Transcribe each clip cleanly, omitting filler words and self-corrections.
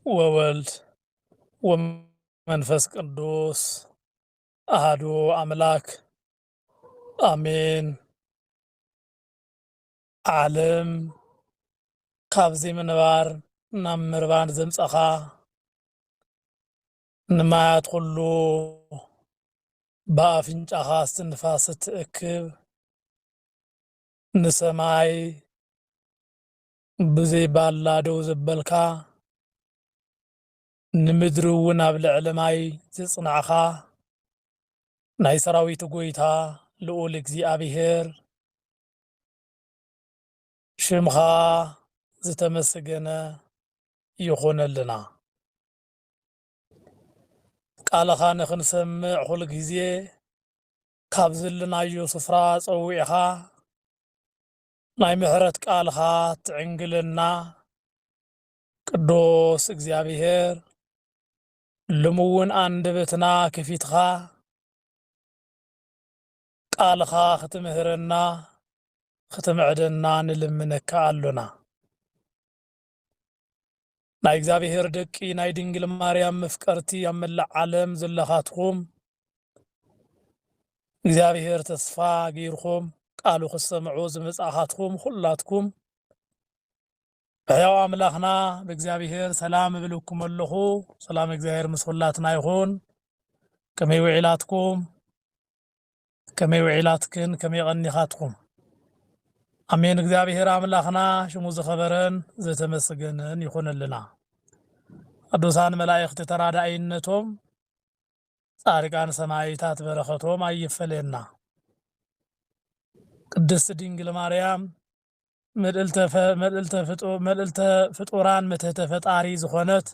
ወወልድ ወመንፈስ ቅዱስ አሐዱ አምላክ አሜን። ዓለም ካብዚ ምንባር ናብ ምርባን ዘምፀኻ ንማያት ኩሉ ብኣፍንጫኻ እስትንፋስ እትእክብ ንሰማይ ብዘይባላ ደው ዘበልካ ንምድሪ እውን ኣብ ልዕሊ ማይ ዘጽንዓኻ ናይ ሰራዊት ጎይታ ልዑል እግዚአብሔር ሽምኻ ዝተመስገነ ይኹነልና። ቃልኻ ንኽንሰምዕ ኩሉ ግዜ ካብ ዘለናዮ ስፍራ ፀዊዕኻ ናይ ምሕረት ቃልኻ ትዕንግለና ቅዱስ እግዚአብሔር ልሙውን አንደበትና ከፊትኻ ቃልኻ ክትምህረና ክትምዕደና ንልምነካ ኣሎና። ናይ እግዚአብሔር ደቂ ናይ ድንግል ማርያም መፍቀርቲ ኣብ መላእ ዓለም ዘለኻትኩም እግዚአብሔር ተስፋ ገይርኩም ቃሉ ክሰምዑ ዝመጻኻትኩም ኩላትኩም ሕያው አምላኽና በእግዚአብሔር ሰላም እብለኩም ኣለኹ። ሰላም እግዚአብሔር ምስ ኩላትና ይኹን። ከመይ ውዒላትኩም? ከመይ ውዒላትክን? ከመይ ቀኒኻትኩም? አሜን። እግዚአብሔር አምላኽና ሽሙ ዝኸበረን ዘተመስገነን ይኹንልና። ቅዱሳን መላእክቲ ተራዳኢነቶም ጻድቃን ሰማዕታት በረኸቶም አይፈለየና። ቅድስት ድንግል ማርያም መልዕልተ ፍጡራን መትሕተ ፈጣሪ ዝኾነት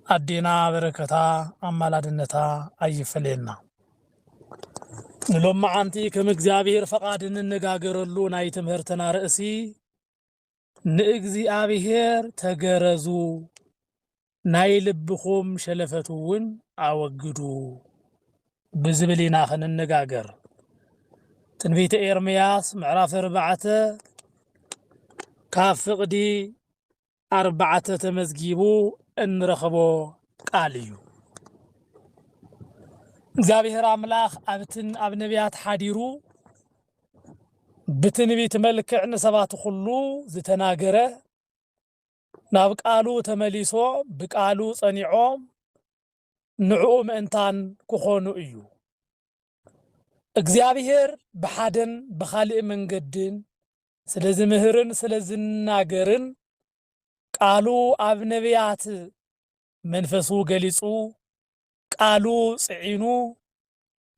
አዴና በረከታ አማላድነታ አይፈለየና። ንሎም መዓንቲ ከም እግዚአብሔር ፈቃድ እንነጋገረሉ ናይ ትምህርትና ርእሲ ንእግዚአብሔር ተገረዙ ናይ ልብኹም ሸለፈት እውን አወግዱ ብዝብል ኢና ክንነጋገር። ትንቢተ ኤርምያስ ምዕራፍ 4 ካብ ፍቅዲ 4 ተመዝጊቡ እንረኽቦ ቃል እዩ። እግዚአብሔር አምላኽ ኣብ ነቢያት ሓዲሩ ብትንቢት መልክዕ ንሰባት ኩሉ ዝተናገረ ናብ ቃሉ ተመሊሶ ብቃሉ ጸኒዖም ንዕኡ ምእንታን ክኾኑ እዩ። እግዚአብሔር ብሓደን ብኻልእ መንገድን ስለዝምህርን ስለዝናገርን ቃሉ ኣብ ነቢያት መንፈሱ ገሊጹ ቃሉ ጽዒኑ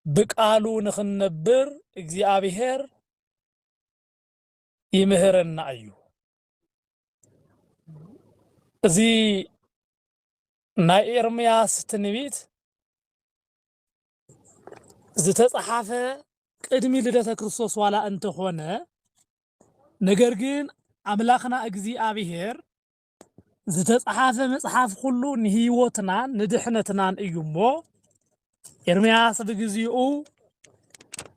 ብቃሉ ንኽንነብር እግዚአብሔር ይምህረና እዩ። እዚ ናይ ኤርምያስ ትንቢት ዝተጻሓፈ ቅድሚ ልደተ ክርስቶስ ዋላ እንተኾነ ነገር ግን አምላኽና እግዚአብሔር ዝተጻሓፈ መጽሓፍ ሁሉ ንህይወትናን ንድሕነትናን እዩ እሞ ኤርምያስ ብግዚኡ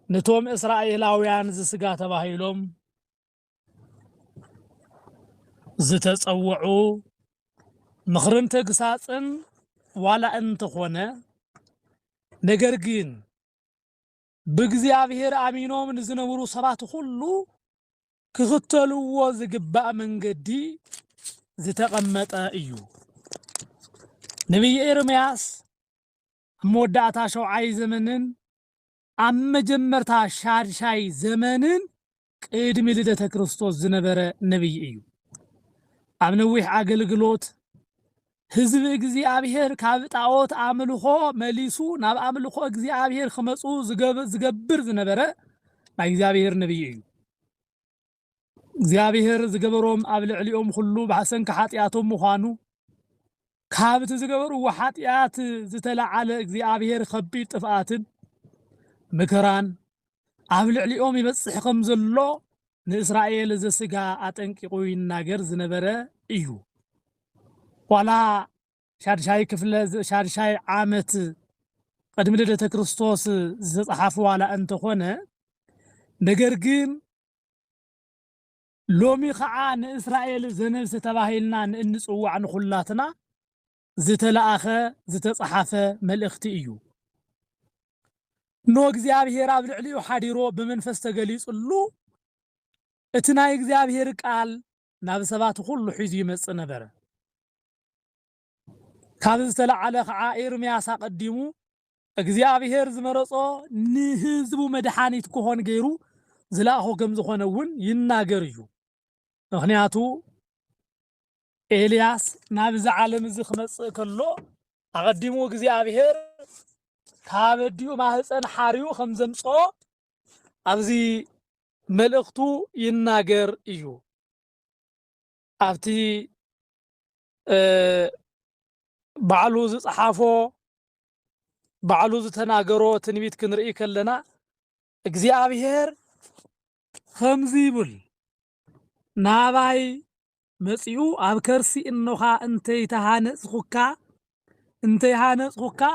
ነቶም እስራኤላውያን ዝስጋ ተባሂሎም ዝተጸውዑ ምኽርን ተግሳጽን ዋላ እንተኾነ ነገር ግን ብእግዚአብሔር አሚኖም ንዝነብሩ ሰባት ሁሉ ክኽተልዎ ዝግባእ መንገዲ ዝተቐመጠ እዩ። ነቢይ ኤርምያስ መወዳእታ 7 ዘመንን ኣብ መጀመርታ 6 ዘመንን ቅድሚ ልደተ ክርስቶስ ዝነበረ ነቢይ እዩ። ኣብ ነዊሕ ኣገልግሎት ህዝቢ እግዚአብሔር ካብ ጣዖት ኣምልኾ መሊሱ ናብ ኣምልኾ እግዚአብሔር ክመፁ ዝገብር ዝነበረ ናይ እግዚአብሔር ነቢይ እዩ። እግዚአብሔር ዝገበሮም ኣብ ልዕሊኦም ሁሉ ብሓሰንካ ሓጢአቶም ምዃኑ ካብቲ ዝገበርዎ ሓጢአት ዝተለዓለ እግዚአብሔር ከቢድ ጥፍኣትን መከራን ኣብ ልዕሊኦም ይበጽሕ ከም ዘሎ ንእስራኤል ዘስጋ አጠንቂቁ ይናገር ዝነበረ እዩ። ዋላ 6 ዓመት ቅድሚ ልደተ ክርስቶስ ዝተጻሓፈ ዋላ እንተኾነ ነገር ግን لومي خعان إسرائيل زنبس تباهيلنا ننصوع عن خلاتنا زتلاخه زتصحافه ملእኽቲ እዩ ኖ እግዚአብሔር ኣብ ልዕሊኡ ሓዲሮ ብመንፈስ ተገሊጹሉ እቲ ናይ እግዚአብሔር ቃል ናብ ሰባት ሁሉ ሒዙ ይመጽእ ነበረ ካብ ዝተለዓለ ከዓ ኤርምያስ አቀዲሙ እግዚአብሔር ዝመረጾ ንህዝቡ መድኃኒት ክሆን ገይሩ ዝላእኹ ከም ዝኾነውን ይናገር እዩ ምክንያቱ ኤልያስ ናብዚ ዓለም እዚ ክመጽእ ከሎ አቀዲሙ እግዚአብሔር ካብዲኡ ማህፀን ሓሪዩ ከም ዘምጾ ኣብዚ መልእኽቱ ይናገር እዩ ኣብቲ ባዕሉ ዝጽሓፎ ባዕሉ ዝተናገሮ ትንቢት ክንርኢ ከለና እግዚአብሔር ከምዚ ይብል ናባይ መጽኡ ኣብ ከርሲ እንኻ እንተይሃነጽኹካ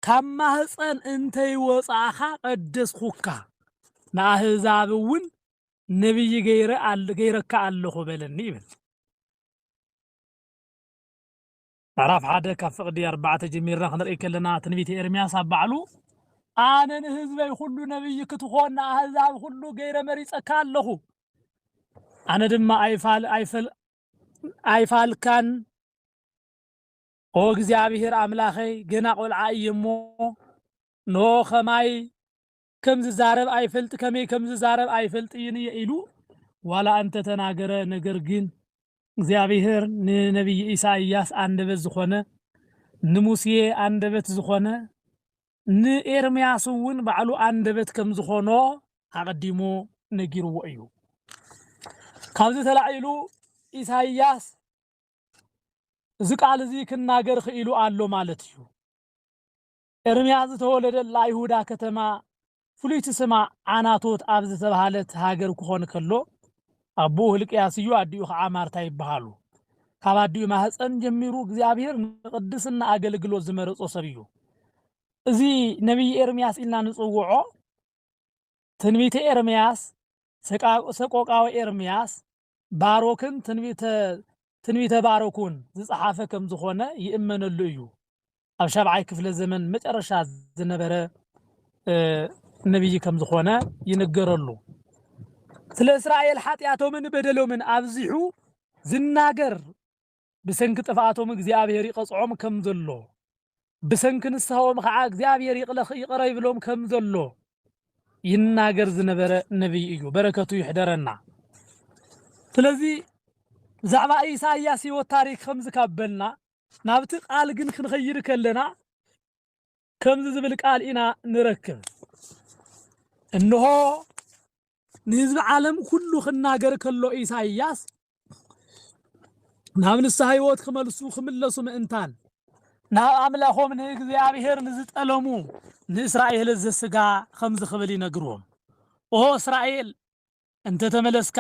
ካብ ማህፀን እንተይወጻእኻ ቀደስኹካ ንኣህዛብ እውን ነቢይ ገይረካ ኣለኹ በለኒ ይብል ምዕራፍ 1 ካብ ፍቕዲ 4 ጀሚርና ክንርኢ ከለና ትንቢት ኤርምያስ ኣብ ባዕሉ ኣነ ንህዝበይ ኩሉ ነቢይ ክትኾን ንኣህዛብ ኩሉ ገይረ መሪፀካ ኣለኹ ኣነ ድማ ኣይፋልካን ኦ እግዚአብሔር አምላኸይ ገና ቆልዓ እየሞ ኖ ከማይ ከም ዝዛረብ አይፈልጥ ከመይ ከም ዝዛረብ አይፈልጥ ኢሉ ዋላ አንተ ተናገረ ነገር ግን እግዚአብሔር ነብይ ኢሳይያስ አንደበት ዝኾነ ንሙሴ አንደበት ዝኾነ ንኤርምያስውን ባዕሉ አንደበት ከም ዝኾኖ አቀዲሞ ነጊርዎ እዩ ካብዚ ተላዒሉ ኢሳይያስ እዚ ቃል እዚ ክናገር ኽኢሉ ኣሎ ማለት እዩ ኤርምያስ ተወለደ ለይሁዳ ከተማ ፍሉይቲ ስማ ዓናቶት ኣብ ዝተባሃለት ሃገር ክኾን ከሎ አቡ ህልቅያስ እዩ አዲኡ ከዓ ማርታ ይባሃሉ ካብ አዲኡ ማህፀን ጀሚሩ እግዚአብሔር ንቅድስና አገልግሎት ዝመረጾ ሰብ እዩ እዚ ነብይ ኤርምያስ ኢልና ንጽውዖ ትንቢተ ኤርምያስ ሰቆቃወ ኤርምያስ ባሮክን ትንቢተ ባሮኩን ዝጽሓፈ ከም ዝኾነ ይእመነሉ እዩ ኣብ 7ይ ክፍለ ዘመን መጨረሻ ዝነበረ ነብይ ከም ዝኾነ ይነገረሉ ስለ እስራኤል ኃጢአቶምን በደሎምን ኣብዚሑ ዝናገር ብሰንኪ ጥፋቶም እግዚአብሔር ይቀጽዖም ከም ዘሎ ብሰንኪ ንስሐኦም ከዓ እግዚአብሔር ይቅረ ይብሎም ከም ዘሎ ይናገር ዝነበረ ነብይ እዩ በረከቱ ይሕደረና ስለዚህ ዛዕባ ኢሳይያስ ህይወት ታሪክ ከም ዝካበልና ናብቲ ቃል ግን ክንኸይድ ከለና ከም ዝብል ቃል ኢና ንረክብ እንሆ ንህዝቢ ዓለም ኩሉ ክናገር ከሎ ኢሳይያስ ናብ ንስሐ ህይወት ክምለሱ ምእንታን ናብ ኣምላኾም ንእግዚአብሔር ንዝጠለሙ ንእስራኤል ዘስጋ ከም ዝኽብል ይነግሮም ኦ እስራኤል እንተ ተመለስካ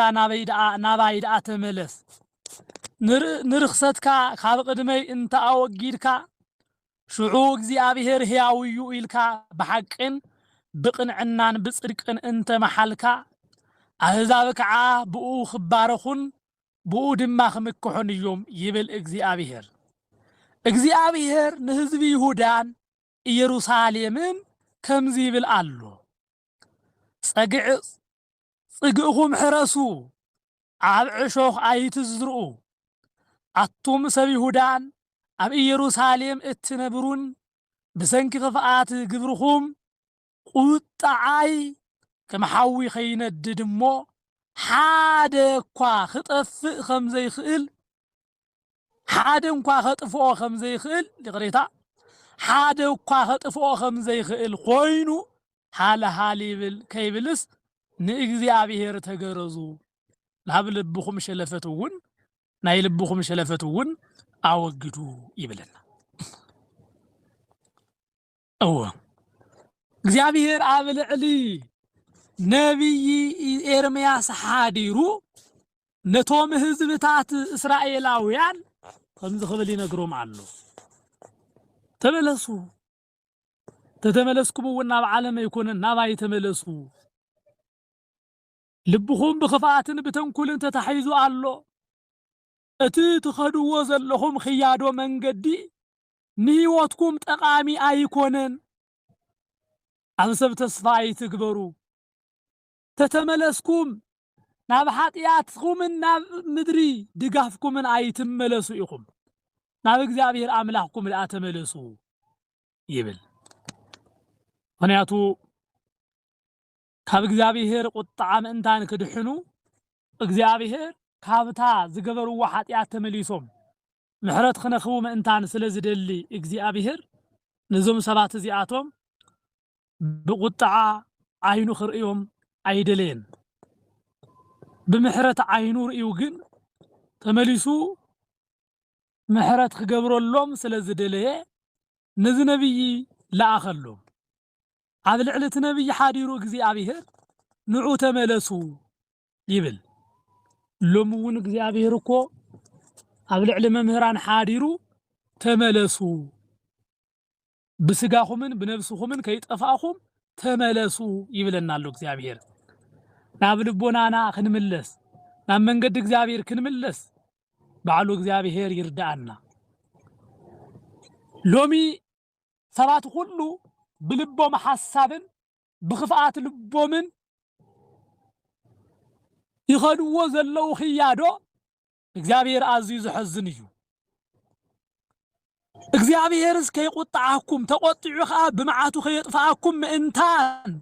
ናባይ ደኣ ተመለስ ንርኽሰትካ ካብ ቅድመይ እንተ ኣወጊድካ ሽዑ እግዚአብሔር ሕያው እዩ ኢልካ ብሓቅን ብቅንዕናን ብጽድቅን እንተ መሓልካ ኣህዛብ ከዓ ብኡ ክባረኹን ብኡ ድማ ክምክሑን እዮም ይብል እግዚአብሔር ንህዝቢ ይሁዳን ኢየሩሳሌምን ከምዚ ይብል ኣሎ ጽግእኹም ሕረሱ ኣብ ዕሾኽ ኣይትዝርኡ ኣቱም ሰብ ይሁዳን ኣብ ኢየሩሳሌም እትነብሩን ብሰንኪ ክፍኣት ግብርኹም ቁጣዓይ ከም ሓዊ ኸይነድድ እሞ ሓደ እኳ ክጠፍእ ከም ዘይኽእል ሓደ እንኳ ከጥፍኦ ከም ዘይኽእል ልቕሬታ ሓደ እኳ ከጥፍኦ ከም ዘይኽእል ኮይኑ ሃለሃል ይብል ከይብልስ ንእግዚአብሔር ተገረዙ ናብ ልብኹም ሸለፈት እውን ናይ ልብኹም ሸለፈት እውን ኣወግዱ ይብለና እግዚአብሔር ኣብ ልዕሊ ነቢይ ኤርምያስ ሓዲሩ ነቶም ህዝብታት እስራኤላውያን ከም ዝኽብል ይነግሮም ኣሎ ተመለሱ ተተመለስኩም እውን ናብ ዓለም ይኩን ናባይ ተመለሱ ልብኹም ብኽፋትን ብተንኩልን ተታሒዙ ኣሎ እቲ ትኸድዎ ዘለኹም ኽያዶ መንገዲ ንህይወትኩም ጠቃሚ ኣይኮነን ኣብ ሰብ ተስፋ ኣይትግበሩ ተተመለስኩም ናብ ኃጢአትኩምን ናብ ምድሪ ድጋፍኩምን ኣይትመለሱ ኢኹም ናብ እግዚአብሔር አምላክኩም ለአ ተመለሱ ይብል ምክንያቱ ካብ እግዚአብሔር ቁጣዓ ምእንታን ክድሕኑ እግዚአብሔር ካብታ ዝገበርዎ ኃጢአት ተመሊሶም ምሕረት ክነኽቡ ምእንታን ስለዝደሊ እግዚአብሔር ነዞም ሰባት እዚአቶም ብቁጣዓ ዓይኑ ክርእዮም ኣይደለየን ብምሕረት ዓይኑ ርእዩ ግን ተመሊሱ ምሕረት ክገብረሎም ስለዝደለየ ነዚ ነብይ ለኣኸሎም ኣብ ልዕሊ እቲ ነብይ ሓዲሩ እግዚአብሔር ንዑ ተመለሱ ይብል ሎም እውን እግዚአብሔር እኮ ኣብ ልዕሊ መምህራን ሓዲሩ ተመለሱ ብስጋኹምን ብነፍስኹምን ከይጠፋኹም ተመለሱ ይብለና ኣሎ እግዚአብሔር ናብ ልቦናና ክንምለስ ናብ መንገዲ እግዚአብሔር ክንምለስ ባዕሉ እግዚአብሔር ይርዳአና ሎሚ ሰባት ሁሉ ብልቦም ሐሳብን ብኽፍአት ልቦምን ይኸድዎ ዘለው ኽያዶ እግዚአብሔር አዝዩ ዝሕዝን እዩ እግዚአብሔርስ ከይቁጣዓኩም ተቆጥዑ ኸአ ብመዓቱ ከየጥፋአኩም ምእንታን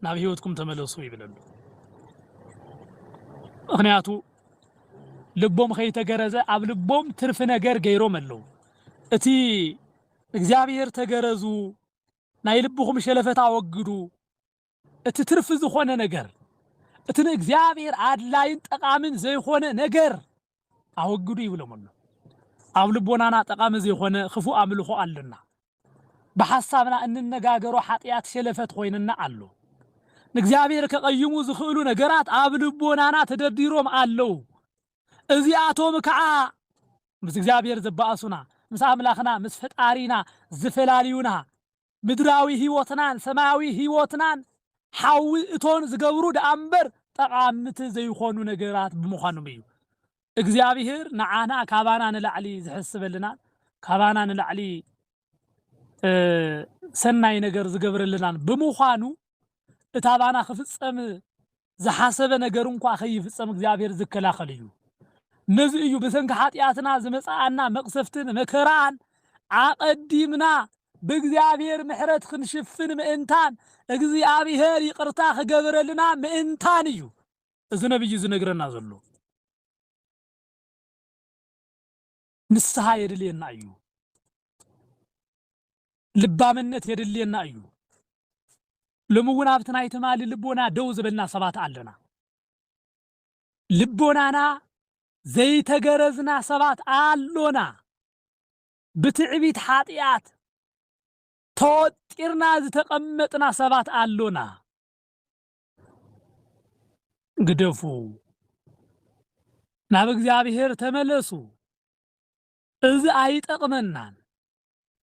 ናብ ህይወትኩም ተመለሱ ይብለሉ ምክንያቱ ልቦም ከይተገረዘ ኣብ ልቦም ትርፍ ነገር ገይሮም ኣለው እቲ እግዚአብሔር ተገረዙ ናይ ልብኹም ሸለፈት አወግዱ እቲ ትርፍ ዝኾነ ነገር እቲ እግዚአብሔር አድላይን ጠቃምን ዘይኾነ ነገር አወግዱ ይብሎም ኣሎ ኣብ ልቦናና ጠቃሚ ዘይኾነ ክፉ አምልኾ ኣለና በሐሳብና እንነጋገሮ ኃጢአት ሸለፈት ኮይንና ኣሎ ንእግዚአብሔር ከቀይሙ ዝኽእሉ ነገራት ኣብ ልቦናና ተደርዲሮም ኣለው እዚአቶም ከዓ ምስ እግዚአብሔር ዘባእሱና ምስ አምላኽና ምስ ፈጣሪና ዝፈላልዩና ምድራዊ ህይወትናን ሰማያዊ ህይወትናን ሓዊ እቶን ዝገብሩ ደአምበር ጠቃምቲ ዘይኾኑ ነገራት ብምዃኖም እዩ እግዚአብሔር ንዓና ካባና ንላዕሊ ዝሕስበልና ካባና ንላዕሊ ሰናይ ነገር ዝገብረልናን ብምዃኑ እታባና ክፍጸም ዝሓሰበ ነገር እንኳ ከይፍጸም እግዚአብሔር ዝከላኸል እዩ ነዚ እዩ በሰንኪ ኃጢአትና ዝመጻአና መቅሰፍትን መከራን አቀዲምና በእግዚአብሔር ምሕረት ክንሽፍን ምእንታን እግዚአብሔር ይቅርታ ክገብረልና ምእንታን እዩ እዚ ነብይ ዝነግረና ዘሎ ንስሐ የድልየና እዩ ልባምነት የድልየና እዩ ለምውን ኣብቲ ናይ ተማሊ ልቦና ደው ዝበልና ሰባት ኣለና ልቦናና ዘይተገረዝና ሰባት ኣሎና ብትዕቢት ኃጢአት ተወጢርና ዝተቀመጥና ሰባት ኣሎና ግደፉ ናብ እግዚአብሔር ተመለሱ እዚ ኣይጠቅመናን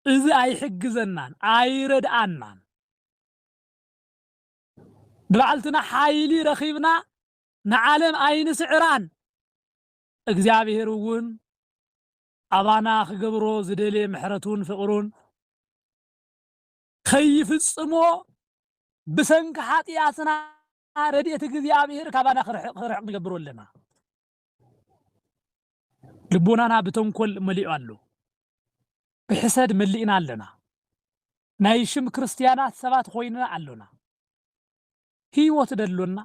እዚ ኣይሕግዘናን ኣይረድአናን ብባዕልትና ሓይሊ ረኺብና ንዓለም ኣይንስዕራን እግዚአብሔር እውን አባና ክገብሮ ዝደልየ ምሕረቱን ፍቅሩን ከይፍጽሞ ብሰንኪ ኃጢአትና ረድኤት እግዚአብሔር ካባና ክርሕቅ ይገብረልና ልቦናና ብተንኮል መሊኡ ኣሎ ብሕሰድ መሊእና ኣለና ናይ ሽም ክርስቲያናት ሰባት ኮይንና ኣለና ህይወት ደሎና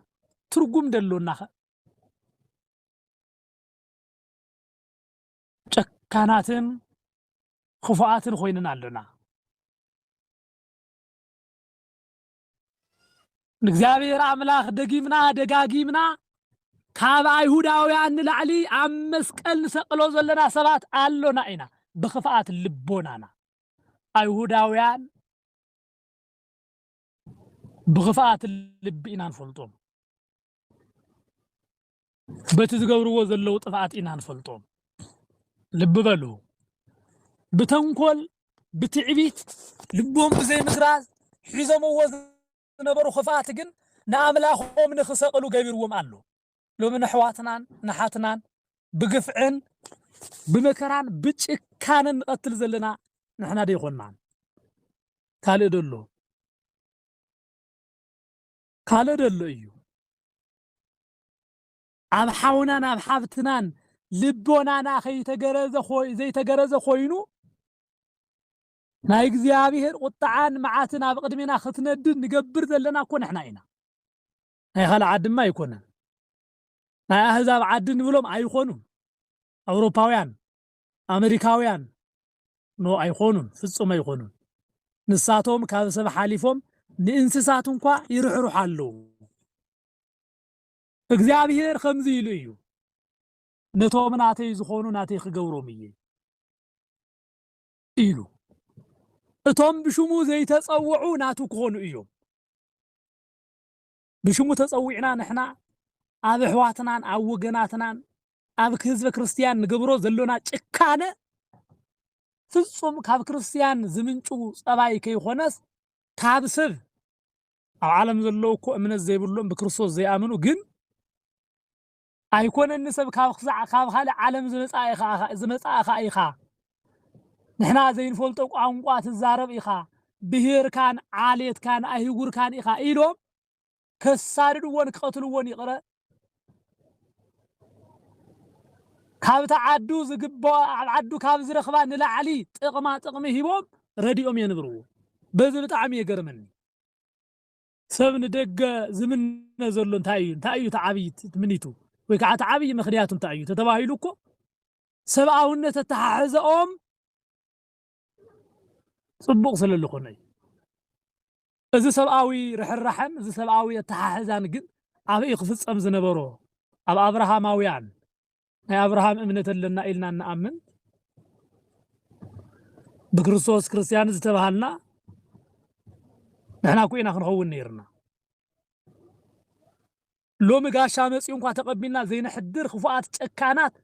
ትርጉም ደሎና ጨካናትን ክፉአትን ኮይንና ኣለና እግዚአብሔር አምላክ ደጊምና ደጋጊምና ካብ አይሁዳውያን ንላዕሊ ኣብ መስቀል ንሰቅሎ ዘለና ሰባት ኣሎና ኢና ብኽፍአት ልቦናና አይሁዳውያን ብኽፍአት ልቢ ኢና ንፈልጦም በቲ ዝገብርዎ ዘለው ጥፍአት ኢና ንፈልጦም ልብ በሉ ብተንኮል ብትዕቢት ልቦም ብዘይ ምክራዝ ሒዞምዎ ዝነበሩ ክፍአት ግን نأملاخهم نخسقلو قبيروهم قالو لو من حواتنان نحاتنان بقفعن بمكران بچكان نقتل زلنا نحنا دي يخونان كالي دلو ايو اب حاونان اب حابتنان لبونانا زي تغرز خوينو ناي እግዚአብሔር ቁጣዓን መዓትን ኣብ ቅድሚና ክትነድድ ንገብር ዘለና እኮ ንሕና ኢና ናይ ኻል ዓድማ ኣይኮነን ናይ ኣህዛብ ዓድ ንብሎም ኣይኾኑን ኣውሮፓውያን ኣሜሪካውያን ኖ ኣይኾኑን ፍጹም ኣይኾኑን ንሳቶም ካብ ሰብ ሓሊፎም ንእንስሳት እንኳ ይርሕሩሕ ኣለው እግዚአብሔር ከምዚ ኢሉ እዩ ነቶም ናተይ ዝኾኑ ናተይ ክገብሮም እየ ኢሉ እቶም ብሽሙ ዘይተጸውዑ ናቱ ክኾኑ እዮም ብሽሙ ተጸውዕና ንሕና ኣብ ኣሕዋትናን ኣብ ወገናትናን ኣብ ህዝበ ክርስቲያን ንገብሮ ዘሎና ጭካነ ፍጹም ካብ ክርስቲያን ዝምንጩ ጸባይ ከይኾነስ ካብ ሰብ ኣብ ዓለም ዘለው እኮ እምነት ዘይብሎም ብክርስቶስ ዘይኣምኑ ግን ኣይኮነን ሰብ ካብ ካልእ ዓለም ዝመጻእኻ ኢኻ نحنا زين فولتو قانقوا تزارب إخا بهير كان عاليت كان أهيغور كان إخا إيلوم كساردوون كقتلوون يقرأ كابتا عدو زقبا عدو كاب زرخبا نلا علي تقمي هيبوم رديوم ينبرو بزل طعمي يقرمني سبن دق زمن نزلون تايو تعبيت منيتو ويكا تعبي مخدياتهم تايو تتباهيلوكو سبعاونة تتحزقهم صبوق سللو خني إذا سبعاوي رحم إذا سبعاوي تحزان جد أبي يخفص زنبرو أب أبراهاماويان هي أبراهام أمنة لنا إلنا نأمن بكريستوس كريستيان زتبهلنا نحنا كوينا خنخون نيرنا لو مقاشا مسيون كوا تقبلنا زين حدر خفوات تشكانات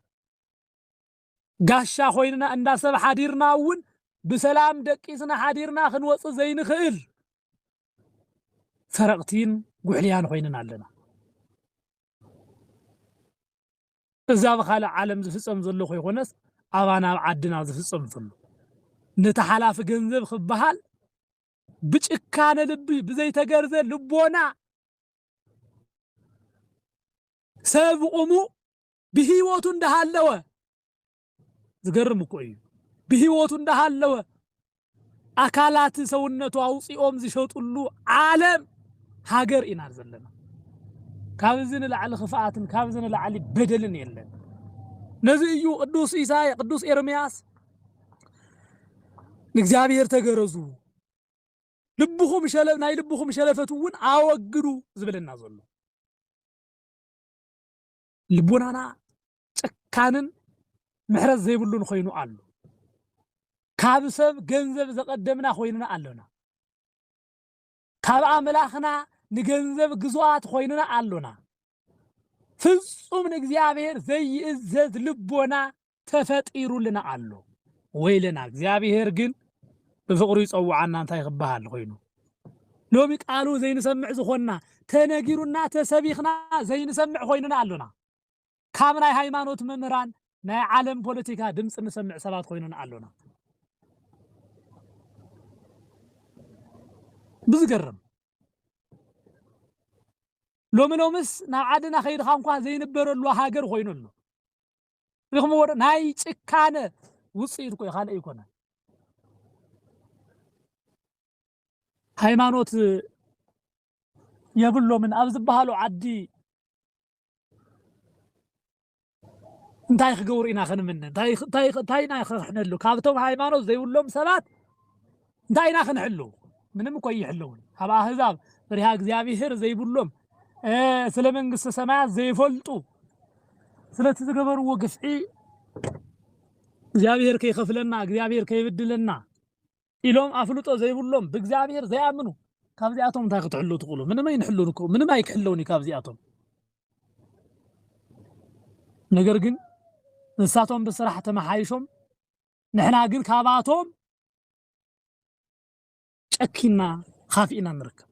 قاشا خويننا أندا سب حديرنا ون بسلام دقيسنا حديرنا خنوص زين خير فرقتين قحليان خويننا لنا إذا بخال عالم زفصم زلو خوي خونس أبانا عدنا زفصم زلو نتحلاف جنزب خبهال بچكان لبي بزي تقرز لبونا سبب أمو بهيوتون دهالوا زقرمكو أيو بهيوتون دهالوا أكالات سونتو أوصيهم زشوطلو عالم هاجر إنار زلنا كابزن لعلي خفاءاتن كابزن لعلي بدلن يلن نزيو قدوس إيساي قدوس إرمياس نكزابير تقرزو لبخم شلف ناي لبخم شلفتون أوقرو زبلنا زلو لبونانا كانن محرز زيبلون خوينو قالو كابسب جنزب زقدمنا خويننا قالونا كاب عملاخنا نجنزب جزوات خويننا قالونا فصوم نجزابير زي إزز لبونا تفتيرو لنا قالو ويلنا جزابير جن بفقرو يصوعنا انتا يخبها الخوينو لو بيقالو زي نسمع زخونا تناجيرونا تسبيخنا زي نسمع خويننا قالونا كامناي هايمانوت ممران ناي عالم بوليتيكا دمص نسمع سبات خويننا قالونا بزقرم لو منومس نا عادنا خير خانكوا زي نبرلو هاجر خوينلو لكم ور ناي چكانه وصيد كو خال ايكونا هايمانوت يبلو من ابز بحالو عدي انتاي خغور إنا خنمن تاي نا خنحلو كابتوم هايمانوت زي ولوم سبات انتاي نا خنحلو منم كو يحلون هبا حزاب فريها እግዚአብሔር ዘይብሎም ስለ መንግስተ ሰማያት ዘይፈልጡ ስለተገበርዎ ግፍዒ እግዚአብሔር ከይኸፍለና እግዚአብሔር ከይብድለና ኢሎም አፍልጦ ዘይብሎም በእግዚአብሔር ዘያምኑ ካብዚአቶም ታክትሕሉ ትقولو ምንም አይንሕሉንኮ ምንም አይክሕሉኒ ካብዚአቶም ነገር ግን ንሳቶም በስራሕ ተመሓይሾም ንሕና ግን ካባቶም ጨኪና خافئنا نركب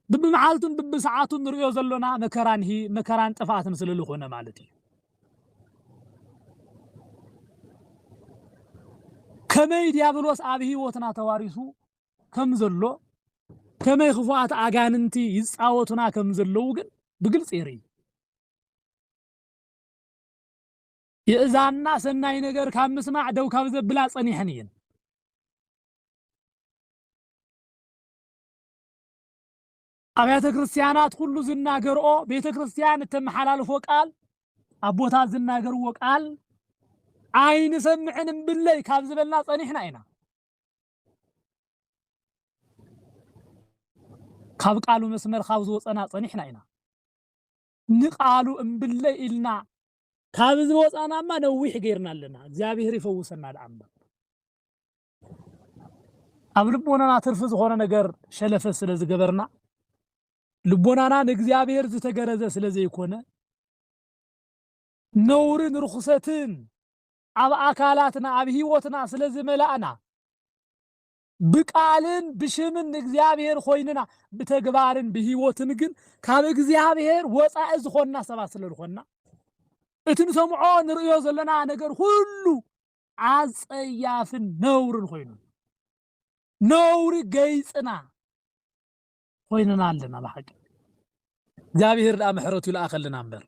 ببمعالتن ببساعاتن نريو زلونا مكران هي مكران طفاتن سللو خونا مالتي كمي ديابلوس ابي هوتنا تواريسو كم زلو كمي خفوات اغاننتي يصاوتنا كم زلو ግን بግልጽ يري يእዛና ሰናይ ነገር ካብ ምስማዕ ደው ካብ ዘብላ ጸኒሕን እየን አብያተ ክርስቲያናት ሁሉ ዝናገርኦ ቤተ ክርስቲያን ተመሐላልፎ ቃል አቦታት ዝናገርዎ ቃል አይን ሰምዕን ብለይ ካብ ዝበልና ጸኒሕና ኢና ካብ ቃሉ መስመር ካብ ዝወፀና ጸኒሕና ኢና ንቃሉ እምብለይ ኢልና ካብ ዝወፃናማ ነዊሕ ገይርና ኣለና እግዚአብሔር ይፈውሰና ለአምባ ኣብ ልቦናና ትርፍ ዝኾነ ነገር ሸለፈ ስለ ዝገበርና ልቦናና ንእግዚአብሔር ዝተገረዘ ስለ ዘይኮነ ነውርን ርኹሰትን ኣብ አካላትና ኣብ ህይወትና ስለ ዝመላእና بقالن بشمن እግዚአብሔር ኮይንና بتግባርን بهيوتن ግን ካብ እግዚአብሔር ወፃእ ዝኾንና ሰባት ስለልኾንና እትን ሰምዖ ንርእዮ ዘለና ነገር ሁሉ አጸያፍን ነውርን ኮይኑ ነውር ገይጽና ኮይንና ኣለና በሐቂ እግዚአብሔር ለአምሕረቱ ይላከልና እምበር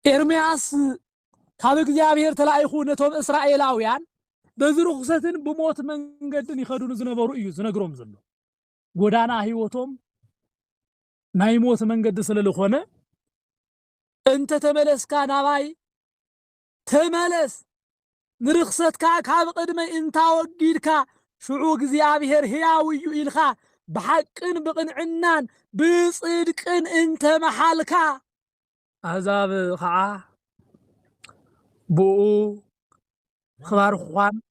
ኤርምያስ ካብ እግዚአብሔር ተላይኹ ነቶም እስራኤላውያን በዝርኹሰትን ብሞት መንገድን ይኸዱን ዝነበሩ እዩ ዝነግሮም ዘሎ ጎዳና ህይወቶም ናይ ሞት መንገድ ስለልኾነ እንተ ተመለስካ ናባይ ተመለስ ንርኽሰትካ ካብ ቅድመ እንታ ወጊድካ ሽዑ እግዚአብሔር ሕያው እዩ ኢልካ بحقن بقنعنان بصدقن انت محالكا عذاب خعا بو خبار خوان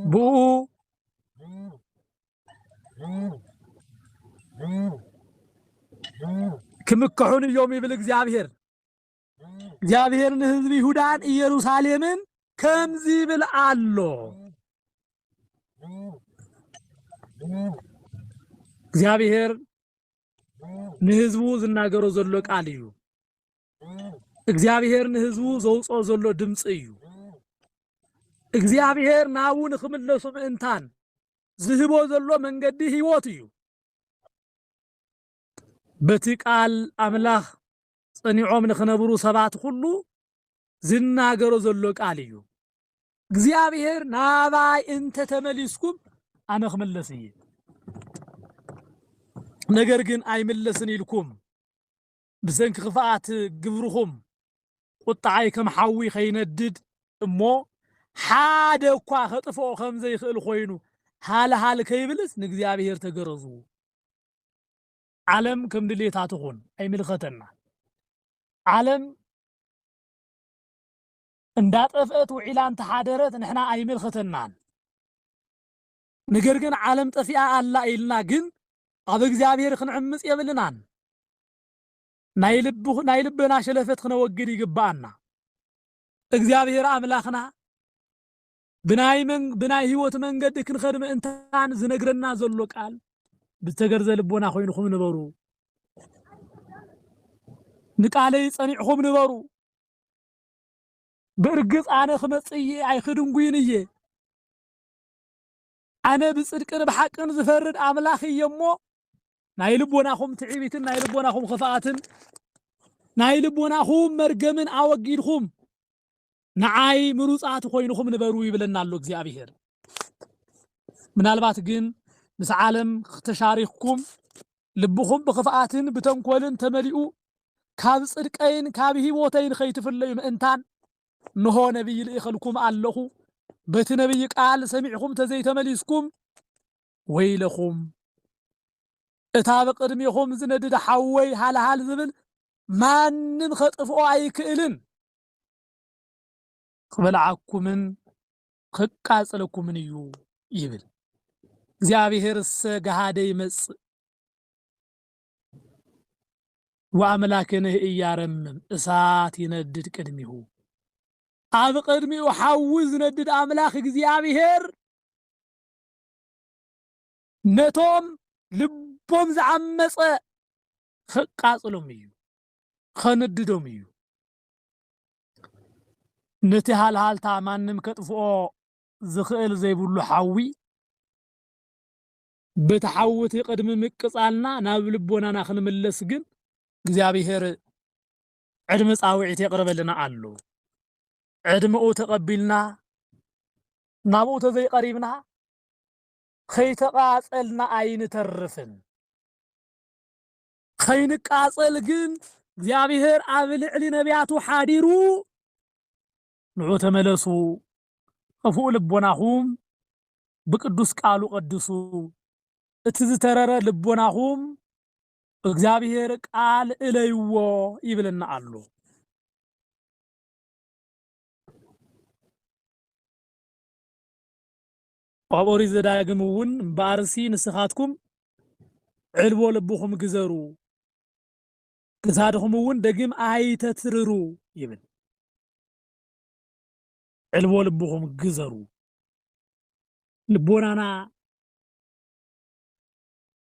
بو كمكحون اليوم يبل እግዚአብሔር ንህዝብ ይሁዳን ኢየሩሳሌምን ከምዚብል አሎ እግዚአብሔር ንህዝቡ ዝናገሮ ዘሎ ቃል እዩ እግዚአብሔር ንህዝቡ ዘውጾ ዘሎ ድምጽ እዩ እግዚአብሔር ናውን ክምለሱ ምእንታን ዝህቦ ዘሎ መንገዲ ህይወት እዩ በቲ ቃል አምላኽ ጸኒዖም ንኽነብሩ ሰባት ሁሉ ዝናገሮ ዘሎ ቃል እዩ እግዚአብሔር ናባይ እንተ ተመሊስኩም አነ ክምለስይ ነገር ግን አይመለስን ይልኩም ብዘንክ ክፋት ግብርኹም ቁጣይ ከም ሓዊ ኸይነድድ እሞ ሓደ እኳ ከጥፎ ከም ዘይኽእል ኮይኑ ሃልሃል ከይብልስ ንእግዚአብሔር ተገረዙ ዓለም ከም ድሌታትኹን አይምልኸተና ዓለም እንዳጠፈት ወዒላን ተሓደረት ንሕና አይምልኸተናን ነገር ግን ዓለም ጠፊኣ አላ ኢልና ግን ኣብ እግዚአብሔር ክንዕምጽ የብልናን ናይ ልብና ሸለፈት ክነወግድ ይግባአና እግዚአብሔር አምላኽና ብናይ ህይወት መንገድ ክንኸድም እንታን ዝነግረና ዘሎ ቃል ብተገርዘ ልቦና ኮይንኩም ንበሩ ንቃለይ ጸኒዕኩም ንበሩ በርግጽ አነ ክመጽይ አይኽድንጉይንየ አነ ብጽድቅን በሐቅን ዝፈርድ አምላኽ እየሞ ናይ ልቦናኹም ትዕቢትን ናይ ልቦናኹም ክፋአትን ናይ ልቦናኹም መርገምን አወጊድኩም ንዓይ ምሩጻት ኮይንኩም ንበሩ ይብለና ኣሎ እግዚአብሔር ምናልባት ግን ምስ ዓለም ተሻሪኽኩም ልብኹም ብክፋአትን ብተንኮልን ተመሊኡ ካብ ጽድቀይን ካብ ህይወተይን ኸይትፍለዩ ምእንታን ንሆ ነብይ ልእኽልኩም ኣለኹ በቲ ነብይ ቃል ሰሚዕኹም ተዘይተመሊስኩም ወይለኹም እታ በቅድሚኹም ዝነድድ ሓወይ ሃልሃል ዝብል ማንም ከጥፍኦ አይክእልን ክበልዓኩምን ክቃጽለኩምን እዩ ይብል እግዚአብሔር ገሃደ ይመጽእ ወአምላክነ እያረምም እሳት ይነድድ ቅድሚሁ ኣብ ቅድሚኡ ሓዊ ዝነድድ አምላኽ እግዚአብሔር ነቶም ልቦም ዝዓመፀ ክቃጽሎም እዩ ከንድዶም እዩ ነቲ ሃልሃልታ ማንም ከጥፍኦ ዝኽእል ዘይብሉ ሓዊ በተሐውት ቅድሚ ምቅጻልና ናብ ልቦናና ክንምለስ ግን እግዚአብሔር ዕድመ ጻውዒት የቅርበልና አሉ ዕድመኡ ተቀቢልና ናብኡ ተዘይቀሪብና ከይተቃጸልና አይንተርፍን ከይንቃጸል ግን እግዚአብሔር ኣብ ልዕሊ ነቢያቱ ሓዲሩ ንዑ ተመለሱ እፉኡ ልቦናኹም ብቅዱስ ቃሉ ቀድሱ እቲ ዝተረረ ልቦናኹም እግዚአብሔር ቃል እለይዎ ይብልና አሉ አቦሪ ዘዳግምውን ባርሲ ንስኻትኩም ዕልቦ ልብኹም ግዘሩ ክሳድኹምውን ደግም አይተትርሩ ይብል ዕልቦ ልብኹም ግዘሩ ልቦናና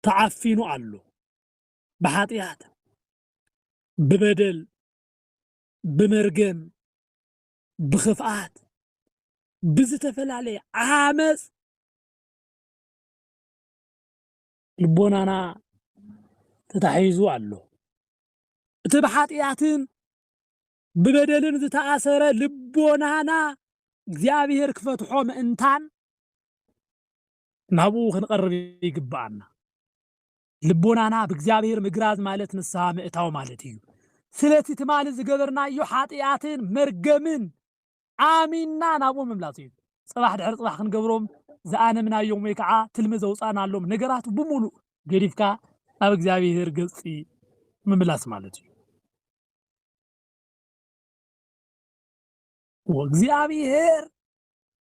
ተዓፊኑ አሉ በኃጢአት በበደል በመርገም በኽፍአት ብዝተፈላለየ ዓመፅ ልቦናና ተታሒዙ አሎ እቲ በኃጢአትን በበደልን ዝተኣሰረ ልቦናና እግዚአብሔር ክፈትሖ ምእንታን ናብኡ ክንቀርብ ይግባአና ልቦናና በእግዚአብሔር ምግራዝ ማለት ንስሐ ምእታው ማለት እዩ ስለቲ ትማል ዝገበርናዮ ኃጢአትን መርገምን አሚንና ናብኡ ምምላስ እዩ ጽባሕ ድሕሪ ጽባሕ ክንገብሮም ዝኣነምናዮም ወይ ከዓ ትልሚ ዘውፃናሎም ነገራት ብሙሉእ ገዲፍካ ናብ እግዚአብሔር ገጽ ምምላስ ማለት እዩ ወእግዚአብሔር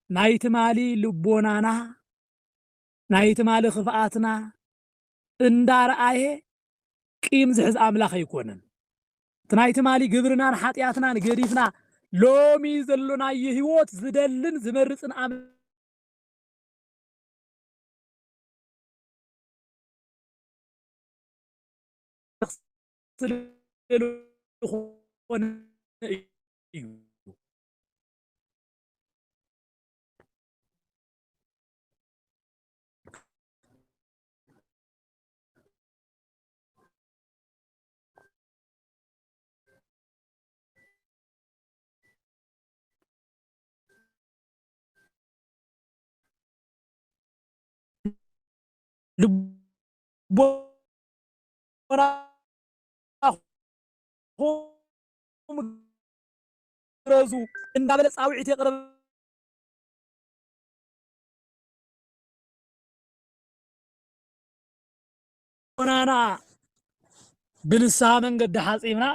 ናይቲ ማሊ ልቦናና ናይቲ ማሊ ክፍአትና እንዳረአየ ቂም ዝሕዝ አምላኽ አይኮነን ትናይቲ ማሊ ግብርናን ኃጢአትናን ገዲፍና ሎሚ ዘሎናዮ ህይወት ዝደልን ዝመርጽን ልቦና ረዙ እንዳበለ ጻውዒት የቅርብ ሆናና ብንስሐ መንገዲ ሓጺምና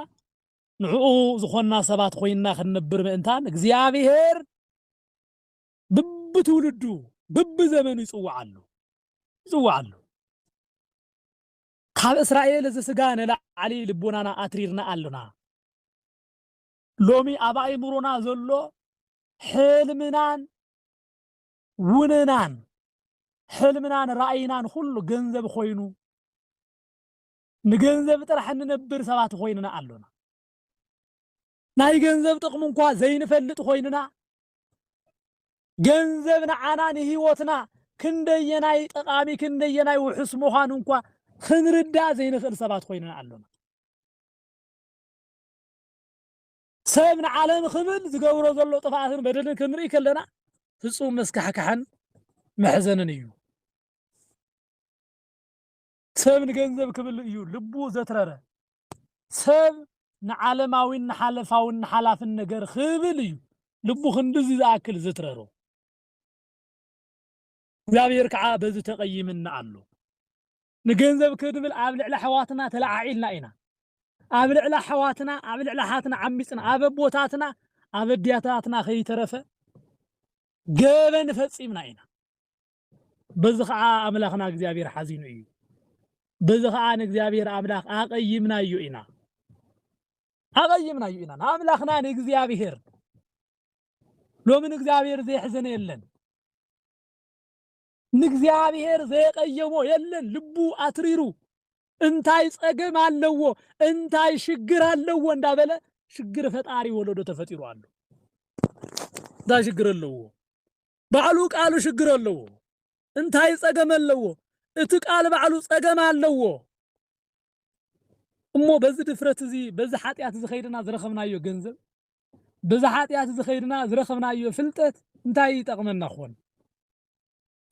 ንዕኡ ዝኾንና ሰባት ኮይንና ክንነብር ምእንታን እግዚአብሔር ብብትውልዱ ብብዘመኑ ይጽውዓሉ ካብ እስራኤል ዘስጋ ነላዓሊ ልቦናና አትሪርና አለና ሎሚ ኣብ ኣእምሮና ዘሎ ሕልምናን ውንናን ሕልምናን ራእይናን ሁሉ ገንዘብ ኮይኑ ንገንዘብ ጥራሕ እንነብር ሰባት ኮይንና አለና ናይ ገንዘብ ጥቅም እንኳ ዘይንፈልጥ ኮይንና ገንዘብ ንዓና ንህይወትና ክንደየናይ ጠቃሚ ክንደየናይ ውሕስ ምዃኑ እንኳ ክንርዳእ ዘይንኽእል ሰባት ኮይንና አለና ሰብ ንዓለም ክብል ዝገብሮ ዘሎ ጥፋትን በደልን ክንርኢ ከለና ፍጹም መስካሕካሕን መሕዘንን እዩ ሰብ ንገንዘብ ክብል እዩ ልቡ ዘትረረ ሰብ ንዓለማዊን ንሓለፋውን ንሓላፍን ነገር ክብል እዩ ልቡ ክንድዚ ዝኣክል ዘትረሮ እግዚአብሔር ከዓ በዚ ተቀይምና አሎ ንገንዘብ ክድብል ኣብ ልዕሊ ሕዋትና ተለዓዒልና ኢና ኣብ ልዕሊ ሕዋትና ኣብ ልዕሊ ሓትና ዓሚፅና ኣብ ቦታትና ኣብ ዲያታትና ከይተረፈ ገበን ፈጺምና ኢና በዚ ከዓ አምላኽና እግዚአብሔር ሓዚኑ እዩ በዚ ከዓ ንእግዚአብሔር አምላኽ ኣቀይምናዮ ኢና አምላኽና ንእግዚአብሔር ሎምን እግዚአብሔር ዘይሕዘነ የለን ንግዚአብሔር ዘየቀየሞ የለን ልቡ አትሪሩ እንታይ ጸገም አለዎ እንታይ ሽግር አለዎ እንዳበለ ሽግር ፈጣሪ ወለዶ ተፈጢሩ አሉ ዳ ሽግር አለዎ ባዕሉ ቃሉ ሽግር አለዎ እንታይ ጸገም አለዎ እቲ ቃል ባዕሉ ጸገም አለዎ እሞ በዚህ ድፍረት እዚ በዚህ ኃጢአት ዝኸይድና ዝረኸብናዮ ገንዘብ በዚህ ኃጢአት ዝኸይድና ዝረኸብናዮ ፍልጠት እንታይ ይጠቅመና ኾን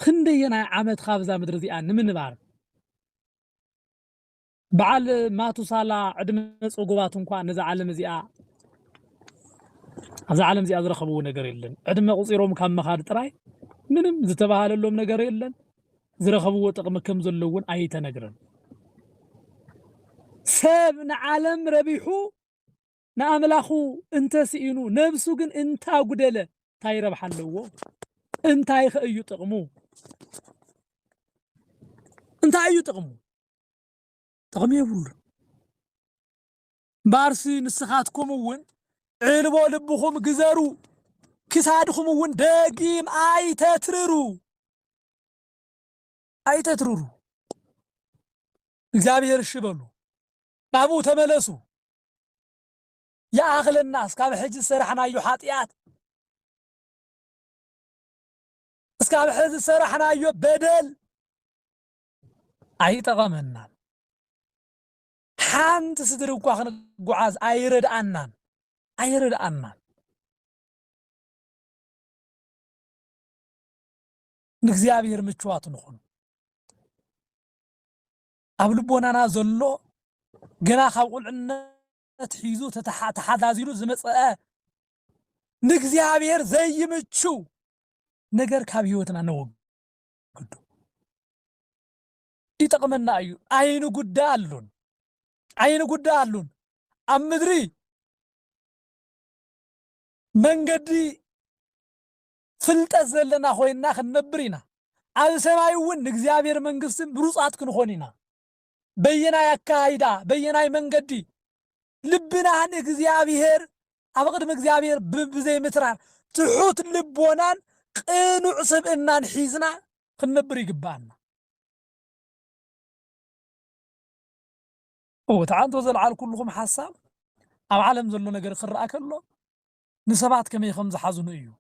ክንደየና ዓመት ካብዛ ምድሪ እዚኣ ንምንባር በዓል ማቱሳላ ዕድመ ጽጉባት እንኳን ነዛ ዓለም እዚኣ አዛ ዓለም እዚኣ ዝረኸብዎ ነገር የለን ዕድመ ቁፂሮም ካብ መኻድ ጥራይ ምንም ዝተባሃለሎም ነገር የለን ዝረኸብዎ ጥቕሚ ከም ዘለውን ኣይተነግረን ሰብ ንዓለም ረቢሑ ንኣምላኹ እንተስኢኑ ነብሱ ግን እንታጉደለ እንታይ ረብሓ ኣለዎ እንታይ እዩ ጥቕሙ እንታይ እዩ ጥቕሙ ጥቕሚ የብሉን ባርሲ ንስኻትኩም እውን ዕልቦ ልብኹም ግዘሩ ክሳድኹም እውን ደጊም ኣይተትርሩ እግዚአብሔር እሺ በሉ ናብኡ ተመለሱ ያኣኽለና እስካብ ሕጂ ዝሰራሕናዮ ኃጢአት እስካብ ሕጂ ዝሰራሕናዮ በደል ኣይጠቐመናን ሓንቲ ስድሪ እኳ ክንጓዓዝ ኣይረድኣናን ንእግዚአብሔር ምችዋት ንኹን ኣብ ልቦናና ዘሎ ገና ካብ ቁልዕነት ሒዙ ተሓዛዚሉ ዝመፀአ ንእግዚአብሔር ዘይምችው ነገር ካብ ህይወትና ነወግዱ ይጠቅመና እዩ አይኑ ጉዳይ አሉን ኣብ ምድሪ መንገዲ ፍልጠት ዘለና ኮይና ክንነብር ኢና ኣብ ሰማይ እውን ንእግዚአብሔር መንግስትን ብሩፃት ክንኾን ኢና በየናይ አካይዳ በየናይ መንገዲ ልብና ንእግዚአብሔር ኣብ ቅድሚ እግዚአብሔር ብዘይ ምትራር ትሑት ልቦናን ቅኑዕ ስብእናን ሒዝና ክንነብር ይግባአና تعانتو زلعال كلكم حساب أو عالم زلو نجر خرّا كله نسبات كم يخمز حزن إيو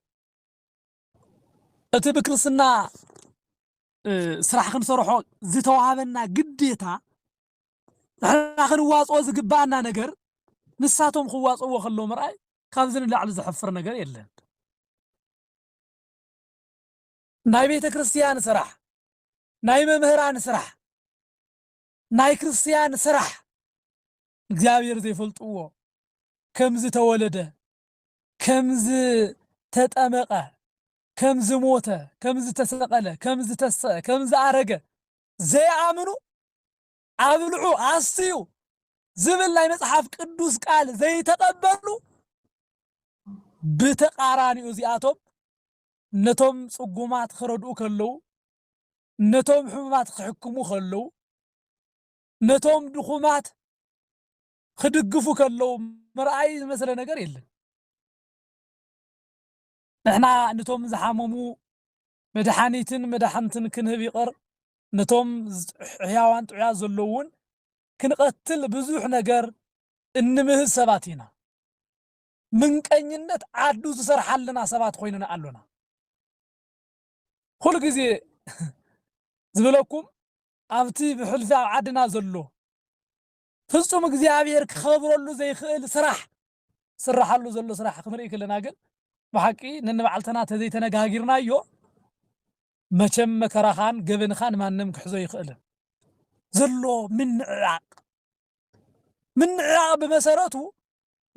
أتبكر سنا سرح نصرحو زيتو عاملنا جديتا نحن واس أوز جبانا نجر نساتهم خواص أو خلوا مرأي خمسين اللي على زحفر نجر يلين ناي بيت كريستيان سرح ناي مهران سرح ناي كريستيان سرح እግዚአብሔር ዘይፈልጥዎ ከምዝ ተወለደ ከምዝ ተጠመቀ ከምዝ ሞተ ከምዝ ተሰቀለ ከምዝ ተሰቀ ከምዝ አረገ ዘይአምኑ አብልዑ አስዩ ዝብል ላይ መጽሐፍ ቅዱስ ቃል ዘይተቀበሉ ብተቃራኒው ዚአቶም ነቶም ጽጉማት ክረድኡ ከለው ነቶም ሕሙማት ክሕክሙ ከለው ነቶም ድኹማት خدقفو كلو مرأي مثلا نجار يلن نحنا نتوم زحاممو مدحانتن كنهب يقر نتوم حيوان طعيا زلوون كنقتل بزوح نجار انمه سباتينا من قنينت عدو زسرحلنا سبات خويننا قالونا كل غزي زبلكم ابتي بحلفا عدنا زلو ፍጹም እግዚአብሔር ክኸብረሉ ዘይኽእል ስራሕሉ ዘሎ ስራሕ ክንርኢ ከለና ግን ብሓቂ ነንበዓልተና ተዘይተነጋጊርናዮ መቸም መከራኻን ገበንኻን ማንም ክሕዞ ይኽእልን ዘሎ ምንዕራቕ ብመሰረቱ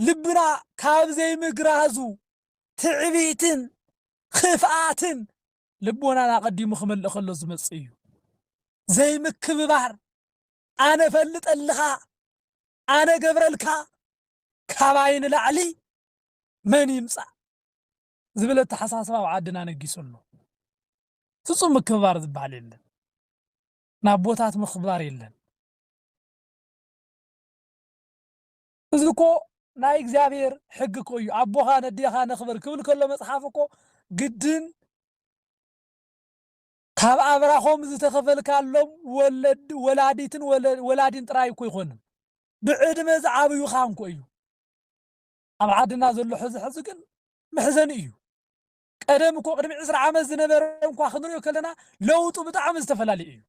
ልብና ካብ ዘይምግራዙ ትዕቢትን ክፍኣትን ልቦናና ቀዲሙ ክመልእ ከሎ ዝመጽእ እዩ ዘይምክብባር ኣነ ፈልጠልኻ أنا قبرلك كاباين العلي من يمسع زبلت حساسة وعدنا نقيسونه تصم كبار ذبح لله نابوتات مخبار لله زكو نايك زابير حقكو أبوها نديها نخبر كل مصحفكو قدن ካብ አብራሆም ዝተኸፈልካሎም ወላዲን ጥራይ እኮ ይኾንም ብዕድመ ዝዓብዩ ኻንኮ እዩ ኣብ ዓድና ዘሎ ሕዚ ግን መሕዘኒ እዩ ቀደም እኮ ቅድሚ 20 ዓመት ዝነበረ እንኳ ክንሪኦ ከለና ለውጡ ብጣዕሚ ዝተፈላለዩ እዩ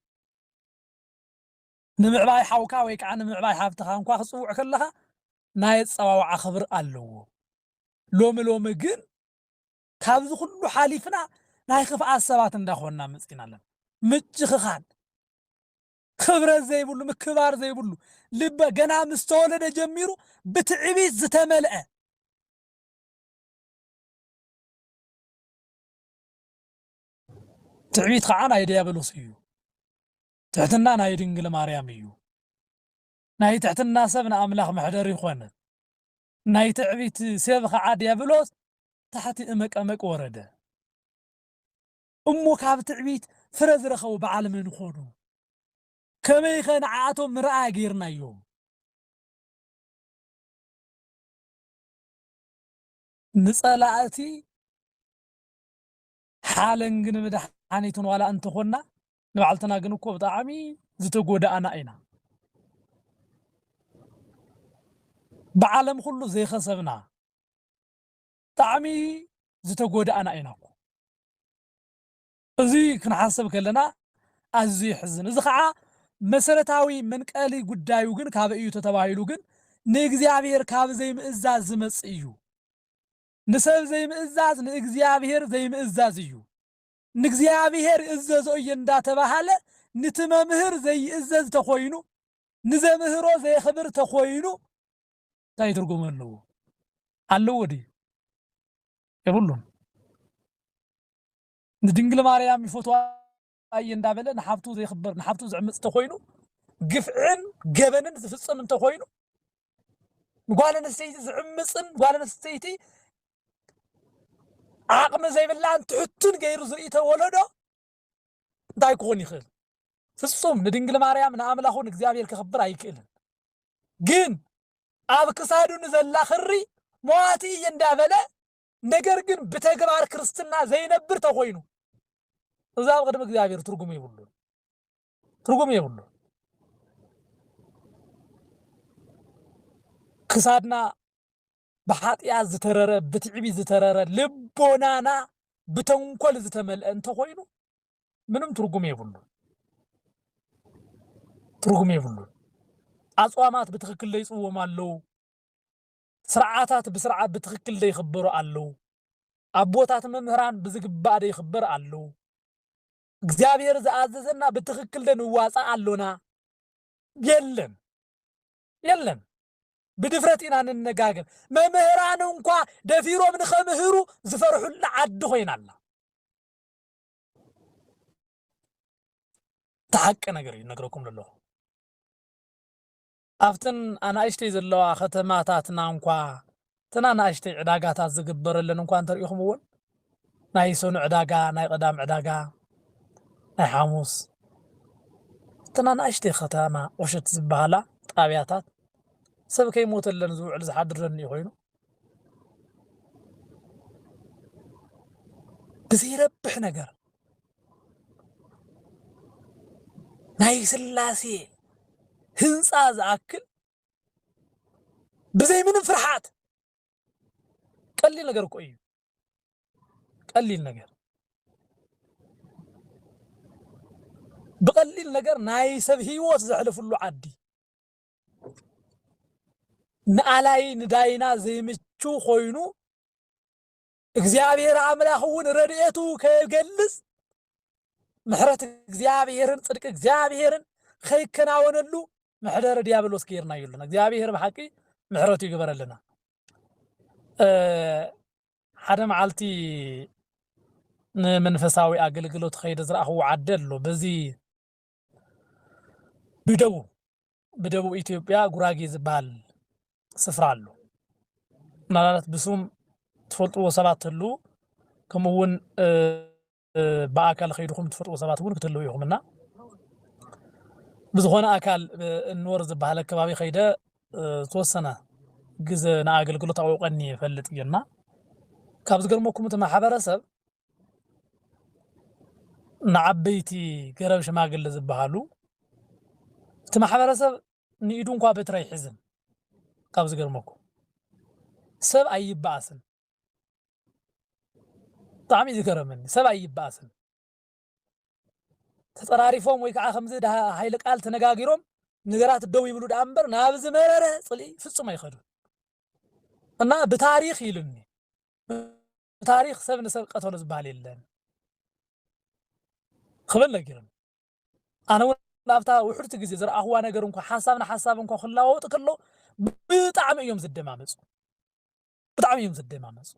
ንምዕባይ ሓውካ ወይ ከዓ ንምዕባይ ሓፍትኻ እንኳ ክፅውዕ ከለኻ ናይ ፀዋውዓ ክብሪ ኣለዎ ሎሚ ግን ካብዚ ኩሉ ሓሊፍና ናይ ክፍኣት ሰባት እንዳኾንና መፅና ኣለና ምጭኽኻን ክብረት ዘይብሉ ምክባር ዘይብሉ ልበ ገና ምስ ተወለደ ጀሚሩ ብትዕቢት ዝተመልአ ትዕቢት ከዓ ናይ ዲያብሎስ እዩ ትሕትና ናይ ድንግል ማርያም እዩ ናይ ትሕትና ሰብ ንኣምላኽ መሕደሪ ይኾነ ናይ ትዕቢት ሰብ ከዓ ዲያብሎስ ታሕቲ እመቀመቅ ወረደ እሞ ካብ ትዕቢት ፍረ ዝረኸቡ በዓል መን ይኾኑ ከመይ ኸ ንዓኣቶም ምርኣያ ጌርናዮም ንጸላእቲ ሓለንግን መድሓኒትን ዋላ እንተኾና ንባዕልትና ግን እኮ ብጣዕሚ ዝተጎዳእና ኢና ብዓለም ኩሉ ዘይኸሰብና ብጣዕሚ ዝተጎዳእና ኢና እኮ እዚ ክንሓስብ ከለና ኣዝዩ ይሕዝን እዚ ከዓ መሰረታዊ መንቀሊ ጉዳዩ ግን ካብ እዩ ተባሂሉ ግን ንእግዚአብሔር ካብ ዘይምእዛዝ ዝመጽእ እዩ ንሰብ ዘይምእዛዝ ንእግዚአብሔር ዘይምእዛዝ እዩ ንእግዚአብሔር እዘዞ እየ እንዳተባሃለ ነቲ መምህር ዘይእዘዝ ተኾይኑ ንዘምህሮ ዘይኽብር ተኾይኑ እንታይ ትርጉም ኣለዎ ድዩ የብሉን ንድንግል ማርያም ይፈትዋ እየ እንዳበለ ንሓፍቱ ዘይኽበር ንሓፍቱ ዝዕምፅ ተኾይኑ ግፍዕን ገበንን ዝፍፅም እንተኾይኑ ጓል ኣንስተይቲ ዝዕምፅን ጓል ኣንስተይቲ ዓቕሚ ዘይብላን ትሕቱን ገይሩ ዝርኢ ተወለዶ እንታይ ክኾን ይኽእል ፍጹም ንድንግል ማርያም ንኣምላኹ ንእግዚአብሔር ክኽብር ኣይክእልን ግን ኣብ ክሳዱ ንዘላ ክሪ ሞዋቲ እየ እንዳበለ ነገር ግን ብተግባር ክርስትና ዘይነብር ተኾይኑ እዛ ኣብ ቅድሚ እግዚአብሔር ትርጉም የብሉን ክሳድና ብሓጢአት ዝተረረ ብትዕቢት ዝተረረ ልቦናና ብተንኮል ዝተመልአ እንተኾይኑ ምንም ትርጉም የብሉን ኣጽዋማት ብትክክል ዘይጽውሙ ኣለዉ ስርዓታት ብስርዓት ብትክክል ዘይኽበሩ ኣለዉ ኣቦታት መምህራን ብዝግባእ ዘይኽበር ኣለዉ እግዚአብሔር ዝኣዘዘና ብትክክል ደንዋፃእ ኣሎና የለን ብድፍረት ኢና ንነጋገር መምህራን እንኳ ደፊሮም ንኸምህሩ ዝፈርሑላ ዓዲ ኮይና ኣላ ተሓቂ ነገር እዩ ነግረኩም ዘለኹ ኣብተን ኣናእሽተይ ዘለዋ ከተማታትና እንኳ ተና ኣናእሽተይ ዕዳጋታት ዝግበረለን እንኳ እንተሪኢኹም እውን ናይ ሰኑ ዕዳጋ ናይ ቀዳም ዕዳጋ ናይ ሓሙስ ተና ኣናእሽተይ ከተማ ቁሸት ዝበሃላ ጣብያታት ሰብ ከይሞተለን ዝውዕል ዝሓድረን ኮይኑ ብዘይረብሕ ነገር ናይ ስላሴ ህንፃ ዝኣክል ብዘይ ምንም ፍርሓት ቀሊል ነገር እኮ እዩ ቀሊል ነገር ብቀሊል ነገር ናይ ሰብ ህይወት ዘሕልፍሉ ዓዲ ንኣላይ ንዳይና ዘይምቹ ኮይኑ እግዚአብሔር ኣምላኽ እውን ረድኤቱ ከገልጽ ምሕረት እግዚአብሔርን ጽድቂ እግዚአብሔርን ከይከናወነሉ ምሕደረ ዲያብሎስ ጌርና ይሉና እግዚአብሔር ብሓቂ ምሕረቱ ይግበረልና ሓደ መዓልቲ ንመንፈሳዊ ኣገልግሎት ከይደ ዝረኣኽዎ ዓዲ ኣሎ በዚ ብደቡብ ኢትዮጵያ ጉራጌ ዝበሃል ስፍራ ኣሎ ምናልባት ብሱም ትፈልጥዎ ሰባት ህሉ ከምኡውን ብኣካል ከይድኩም ትፈልጥዎ ሰባት እውን ክትህልው ኢኹምና ብዝኾነ ኣካል እንወር ዝበሃል ከባቢ ከይደ ተወሰነ ግዜ ንኣገልግሎት ኣውቀኒ ይፈልጥ እየና ካብ ዝገርመኩም እቲ ማሕበረሰብ ንዓበይቲ ገረብ ሽማግለ ዝበሃሉ እቲ ማሕበረሰብ ንኢዱ እንኳ በትሪ ኣይሕዝን ካብ ዝገርመኩም ሰብ ኣይበኣስን ብጣዕሚ ዝገረመኒ ሰብ ኣይበኣስን ተጠራሪፎም ወይ ከዓ ከምዚ ሃይለ ቃል ተነጋጊሮም ነገራት ደው ይብሉ ዳ እምበር ናብ ዝመረረ ፅልኢ ፍጹም ኣይኸዱን እና ብታሪኽ ኢሉኒ ብታሪኽ ሰብ ንሰብ ቀተሎ ዝበሃል የለን ክብል ነጊሮም ኣነ እውን ናብታ ውሕድቲ ግዜ ዝረኣኽዋ ነገር እንኳ ሓሳብ ንሓሳብ እንኳ ክለዋወጥ ከሎ ብጣዕሚ እዮም ዝደማመፁ ብጣዕሚ እዮም ዝደማመፁ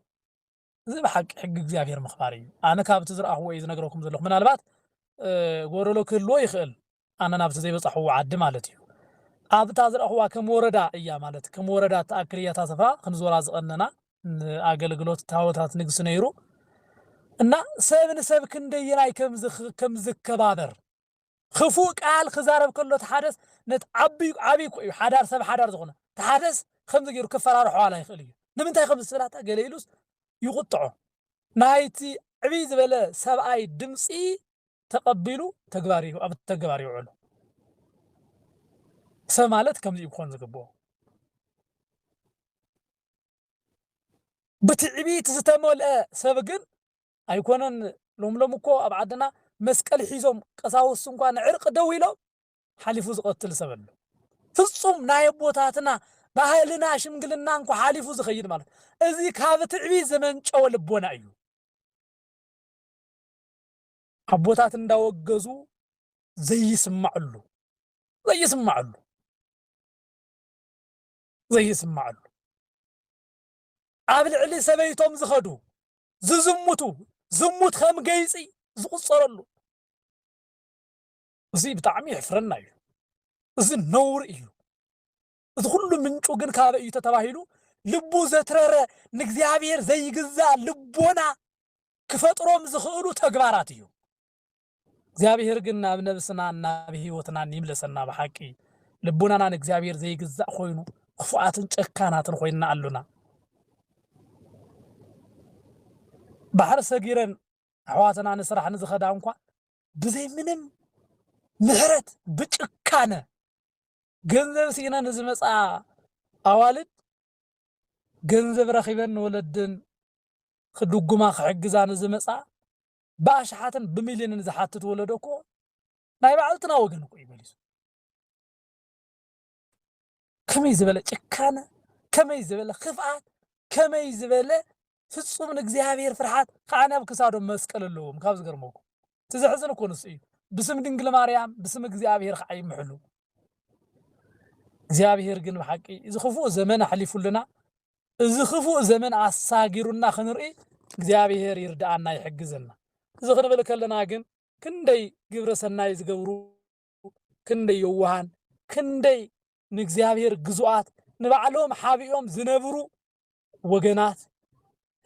እዚ ብሓቂ ሕጊ እግዚኣብሔር ምኽባር እዩ ኣነ ካብቲ ዝረኣኽዎ እዩ ዝነግረኩም ዘለኹ ምናልባት ጎረሎ ክህልዎ ይኽእል ኣነ ናብቲ ዘይበፃሕዎ ዓዲ ማለት እዩ ኣብታ ዝረኣኽዋ ከም ወረዳ እያ ማለት ከም ወረዳ ተኣክል እያ እታ ስፍራ ክንዞራ ዝቐነና ኣገልግሎት ታቦታት ንግስ ነይሩ እና ሰብ ንሰብ ክንደየናይ ከም ዝከባበር ክፉእ ቃል ክዛረብ ከሎ ተሓደስ ነት ዓብይ እዩ ሓዳር ሰብ ሓዳር ዝኾነ ተሓደስ ከምዚ ገይሩ ክፈራርሖ ዋላ ይኽእል እዩ ንምንታይ ከም ዝስላታ ገለ ኢሉስ ይቁጥዖ ናይቲ ዕብይ ዝበለ ሰብኣይ ድምፂ ተቐቢሉ ተግባር ኣብ ተግባር ይውዕሉ ሰብ ማለት ከምዚ ክኾን ዝግብኦ ብትዕቢት ዝተመልአ ሰብ ግን ኣይኮነን ሎምሎም እኮ ኣብ ዓድና መስቀል ሒዞም ቀሳውስት እንኳ ንዕርቂ ደው ኢሎም ሓሊፉ ዝቐትል ሰብ ኣሎ ፍጹም ናይ ቦታትና ባህልና ሽምግልና እንኳ ሓሊፉ ዝኸይድ ማለት እዚ ካብ ትዕቢት ዘመንጨወ ልቦና እዩ ኣቦታት እንዳወገዙ ዘይስማዕሉ ኣብ ልዕሊ ሰበይቶም ዝኸዱ ዝዝሙቱ ዝሙት ከም ገይፂ ዝቁፀረሉ እዚ ብጣዕሚ ይሕፍረና እዩ እዚ ነውሪ እዩ እዚ ኩሉ ምንጩ ግን ካበ እዩ ተባሂሉ ልቡ ዘትረረ ንእግዚአብሔር ዘይግዛእ ልቦና ክፈጥሮም ዝኽእሉ ተግባራት እዩ እግዚአብሔር ግን ናብ ነብስና ናብ ህይወትና ይምለሰና በሓቂ ልቦናና ንእግዚአብሔር ዘይግዛእ ኮይኑ ክፉኣትን ጨካናትን ኮይና ኣሉና ባሕር ሰጊረን ኣሕዋትና ንስራሕ ንዝኸዳ እንኳ ብዘይ ምንም ምህረት ብጭካነ ገንዘብ ሲና ንዝመፃ ኣዋልድ ገንዘብ ረኺበን ወለድን ክድጉማ ክሕግዛ ንዝመፃ ብኣሽሓትን ብሚልዮንን ዝሓትት ወለዶ እኮ ናይ ባዕልትና ወገን እኮ ይመሊሱ ከመይ ዝበለ ጭካነ ከመይ ዝበለ ክፍኣት ከመይ ዝበለ ፍጹም ንእግዚአብሔር ፍርሓት ከዓነ ኣብ ክሳዶም መስቀል ኣለዎም ካብ ዝገርመኩም ትዝሕዝን እኮ ንሱ እዩ ብስም ድንግል ማርያም ብስም እግዚአብሔር ከዓ ይምሕሉ እግዚአብሔር ግን ብሓቂ እዚ ክፉእ ዘመን ኣሕሊፉልና እዚ ክፉእ ዘመን ኣሳጊሩና ክንርኢ እግዚአብሔር ይርዳኣና ይሕግዘና እዚ ክንብል ከለና ግን ክንደይ ግብረ ሰናይ ዝገብሩ ክንደይ የዋሃን ክንደይ ንእግዚአብሔር ግዙኣት ንባዕሎም ሓቢኦም ዝነብሩ ወገናት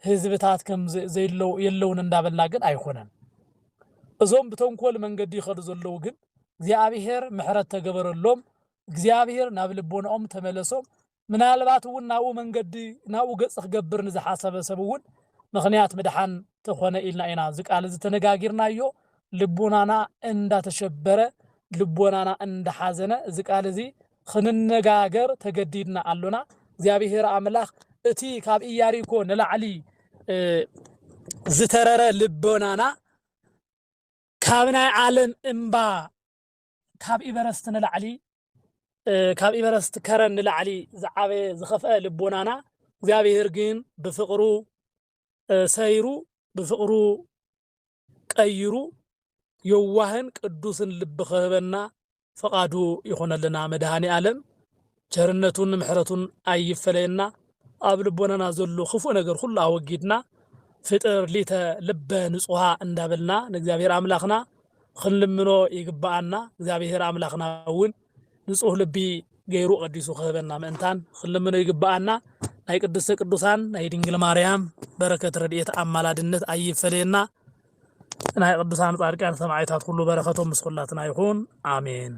ህዝብታት ከም የለውን እንዳበልና ግን ኣይኮነን እዞም ብተንኮል መንገዲ ይኸዱ ዘለዉ ግን እግዚአብሔር ምሕረት ተገበረሎም እግዚአብሔር ናብ ልቦናኦም ተመለሶም ምናልባት እውን ናብኡ መንገዲ ናብኡ ገጽ ክገብር ንዝሓሰበ ሰብ እውን ምኽንያት ምድሓን ተኾነ ኢልና ኢና ዝቃል ዝተነጋጊርናዮ ልቦናና እንዳተሸበረ ልቦናና እንዳሓዘነ ዝቃል እዚ ክንነጋገር ተገዲድና ኣሎና እግዚአብሔር አምላኽ እቲ ካብ ኢያሪኮ ንላዕሊ ዝተረረ ልቦናና ካብ ናይ ዓለም እምባ ካብ ኢበረስት ንላዕሊ ካብ ኢበረስት ከረን ንላዕሊ ዝዓበየ ዝኸፍአ ልቦናና እግዚአብሔር ግን ብፍቅሩ ሰይሩ ብፍቅሩ ቀይሩ የዋህን ቅዱስን ልብ ክህበና ፈቃዱ ይኾነልና መድኃኔ ዓለም ቸርነቱን ምሕረቱን ኣይፈለየና ኣብ ልቦናና ዘሎ ክፉእ ነገር ሁሉ ኣወጊድና ፍጥር ሊተ ልበ ንጹሃ እንዳበልና ንእግዚአብሔር አምላኽና ክንልምኖ ይግባአና እግዚአብሔር አምላኽና እውን ንጹህ ልቢ ገይሩ ቀዲሱ ክህበና ምእንታን ክንልምኖ ይግባአና ናይ ቅድስተ ቅዱሳን ናይ ድንግል ማርያም በረከት ረድኤት ኣማላድነት ኣይፈለየና ናይ ቅዱሳን ጻድቃን ሰማዕታት ሁሉ በረከቶም ምስ ኩላትና ይኹን አሜን